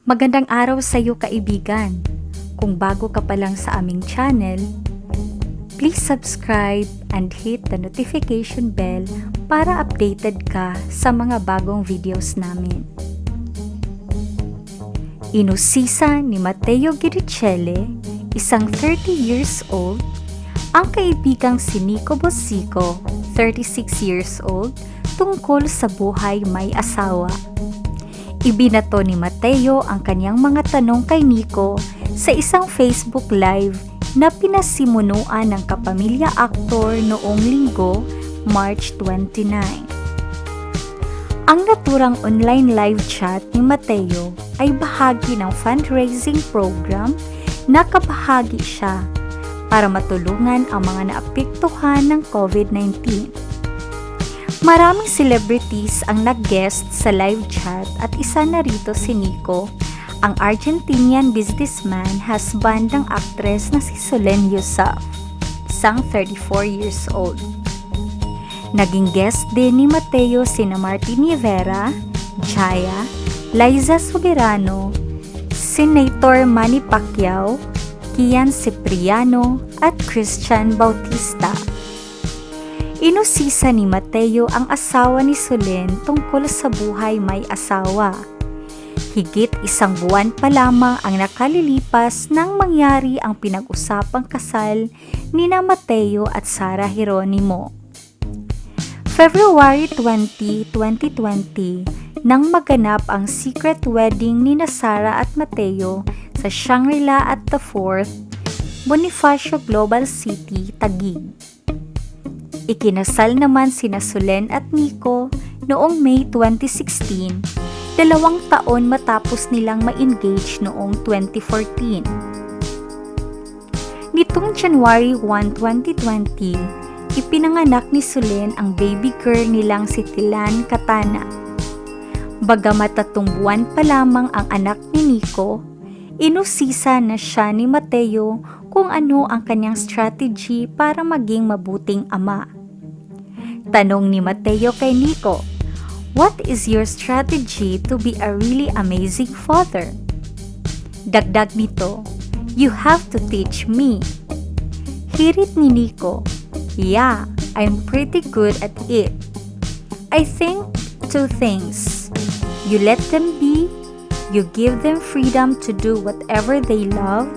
Magandang araw sa iyo kaibigan. Kung bago ka pa lang sa aming channel, please subscribe and hit the notification bell para updated ka sa mga bagong videos namin. Inusisa ni Matteo isang 30 years old, ang kaibigang si Nico 36 years old, tungkol sa buhay may-asawa. Ibinato ni Matteo ang kanyang mga tanong kay Nico sa isang Facebook Live na pinasimunuan ng kapamilya aktor noong Linggo, March 29. Ang naturang online live chat ni Matteo ay bahagi ng fundraising program na kabahagi siya para matulungan ang mga naapektuhan ng COVID-19. Maraming celebrities ang nag-guest sa live chat at isa na rito si Nico, ang Argentinian businessman husband ng aktres na si Solenn, isang 34 years old. Naging guest din ni Matteo sina Martin Rivera, Jaya, Liza Soberano, Senator Manny Pacquiao, Kian Cipriano at Christian Bautista. Inusisa ni Matteo ang asawa ni Solenn tungkol sa buhay may-asawa. Higit isang buwan pa lamang ang nakalilipas nang mangyari ang pinag-usapang kasal nina Matteo at Sarah Geronimo. February 20, 2020, nang maganap ang secret wedding nina Sarah at Matteo sa Shangri-la at the 4th, Bonifacio Global City, Taguig. Ikinasal naman sina Solenn at Nico noong May 2016, 2 taon matapos nilang ma-engage noong 2014. Nitong January 1, 2020, ipinanganak ni Solenn ang baby girl nilang si Thylane Katana. Bagamat 3 buwan pa lamang ang anak ni Nico, inusisa na siya ni Matteo kung ano ang kanyang strategy para maging mabuting ama. Tanong ni Matteo kay Nico, "What is your strategy to be a really amazing father?" Dagdag nito, "You have to teach me." Hirit ni Nico, "Yeah, I'm pretty good at it. I think 2 things. You let them be, you give them freedom to do whatever they love,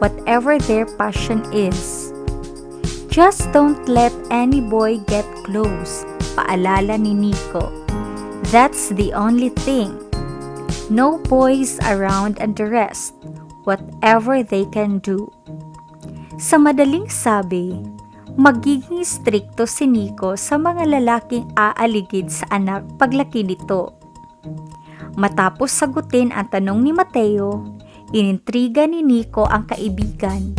whatever their passion is. Just don't let any boy get close," paalala ni Nico. "That's the only thing. No boys around and the rest, whatever they can do." Sa madaling sabi, magiging strikto si Nico sa mga lalaking aaligid sa anak paglaki nito. Matapos sagutin ang tanong ni Matteo, inintriga ni Nico ang kaibigan.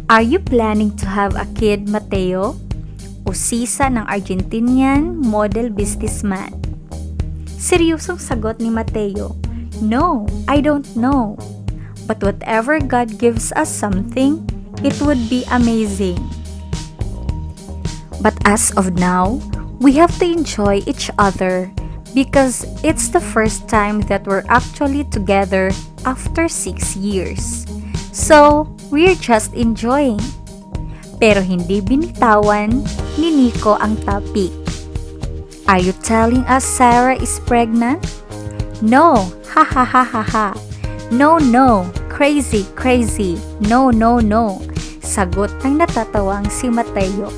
"Are you planning to have a kid, Matteo?" Usisa ng Argentinian model businessman. Seryosong sagot ni Matteo, "No, I don't know. But whatever God gives us something, it would be amazing. But as of now, we have to enjoy each other because it's the first time that we're actually together after 6 years. So, we're just enjoying." Pero hindi binitawan ni Nico ang topic. "Are you telling us Sarah is pregnant?" "No, ha ha ha ha ha. No, no, crazy, crazy. No, no, no." Sagot ng natatawang si Matteo.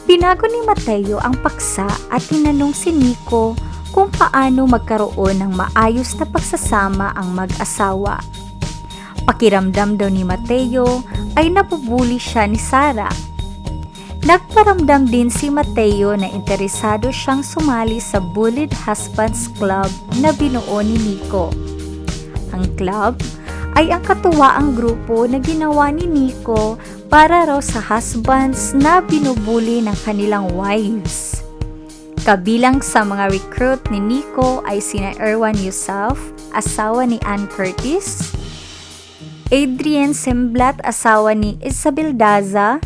Binago ni Matteo ang paksa at tinanong si Nico kung paano magkaroon ng maayos na pagsasama ang mag-asawa. Pakiramdam daw ni Matteo ay napubuli siya ni Sarah. Nagparamdam din si Matteo na interesado siyang sumali sa Bullied Husbands Club na binuo ni Nico. Ang club ay ang katuwaang grupo na ginawa ni Nico para raw sa husbands na binubuli ng kanilang wives. Kabilang sa mga recruit ni Nico ay sina Erwan Yusuf, asawa ni Ann Curtis, Adrian Semblat, asawa ni Isabel Daza,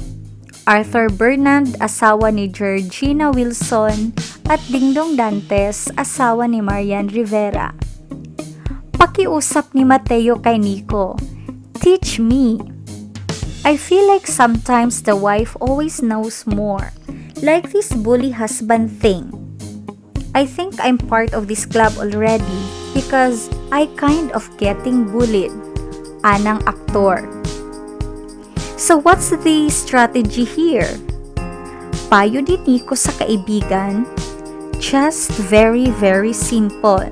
Arthur Bernard, asawa ni Georgina Wilson, at Dingdong Dantes, asawa ni Marian Rivera. Pakiusap ni Matteo kay Nico. Teach me. I feel like sometimes the wife always knows more. Like this bully husband thing. I think I'm part of this club already because I kind of getting bullied. Anang aktor. So what's the strategy here? Payo ni Nico sa kaibigan. Just very simple.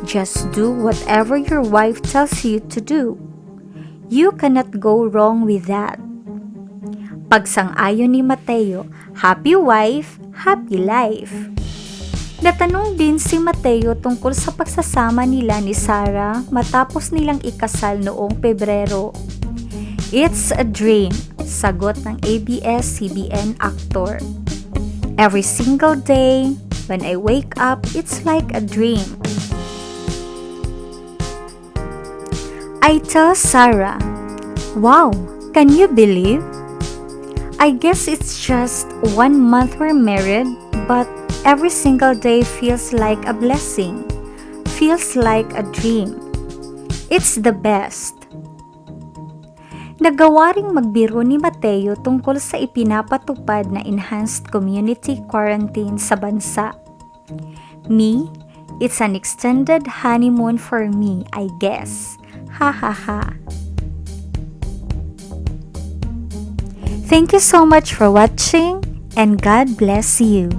Just do whatever your wife tells you to do. You cannot go wrong with that. Pagsang-ayon ni Matteo, happy wife, happy life. Natanong din si Matteo tungkol sa pagsasama nila ni Sarah matapos nilang ikasal noong Pebrero. It's a dream, sagot ng ABS-CBN actor. Every single day, when I wake up, it's like a dream. I tell Sarah, wow, can you believe? I guess it's just 1 month we're married, but every single day feels like a blessing, feels like a dream. It's the best. Nagawa ring magbiro ni Matteo tungkol sa ipinapatupad na enhanced community quarantine sa bansa. Me, it's an extended honeymoon for me, I guess. Ha ha ha. Thank you so much for watching and God bless you.